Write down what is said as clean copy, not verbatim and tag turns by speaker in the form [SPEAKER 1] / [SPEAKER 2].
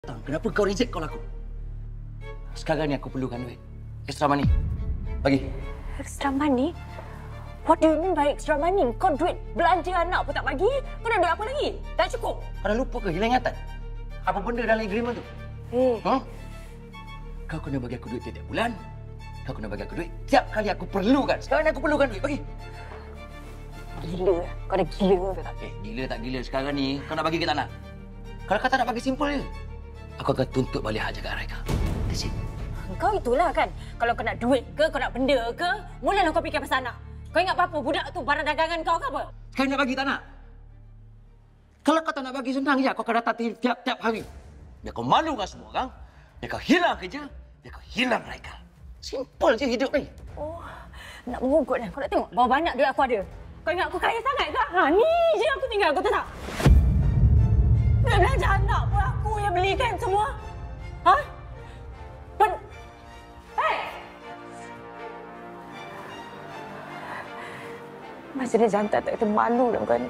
[SPEAKER 1] Kenapa kau reject call aku? Sekarang ni aku perlukan duit. Extra money. Bagi.
[SPEAKER 2] Extra money? What do you mean by extra money? Kau duit belanja anak pun tak bagi. Kau nak duit apa lagi? Tak cukup.
[SPEAKER 1] Kau dah lupa ke? Hilang ingatan? Apa benda dalam agreement tu? Kau kena bagi aku duit tiap bulan. Kau kena bagi aku duit tiap kali aku perlukan. Sekarang ni aku perlukan duit. Bagi.
[SPEAKER 2] Gila. Kau dah gila ke tak?
[SPEAKER 1] Gila tak gila sekarang ni. Kau nak bagi ke tak nak? Kalau kau tak nak bagi, simple je. Aku akan tuntut balik hak jaga Raika. That's it.
[SPEAKER 2] Kau itulah kan. Kalau kau nak duit ke, kau nak benda ke, mulalah kau fikir pasal anak. Kau ingat apa? Budak tu barang dagangan kau ke apa?
[SPEAKER 1] Sekarang nak bagi tak nak? Kalau kau tak nak bagi, senang je. Kau akan datang tiap-tiap hari. Biar kau malu dengan semua orang. Biar kau hilang kerja. Biar kau hilang Raika. Simple je hidup ni.
[SPEAKER 2] Oh, nak mengugut kan? Kau nak tengok berapa banyak duit aku ada? Kau ingat aku kaya sangat ke? Ni je aku tinggal, kau tahu tak? Duit belanja anak pun aku yang belikan semua. Hey! Masih ada jantan tak kata malu dah kau ni.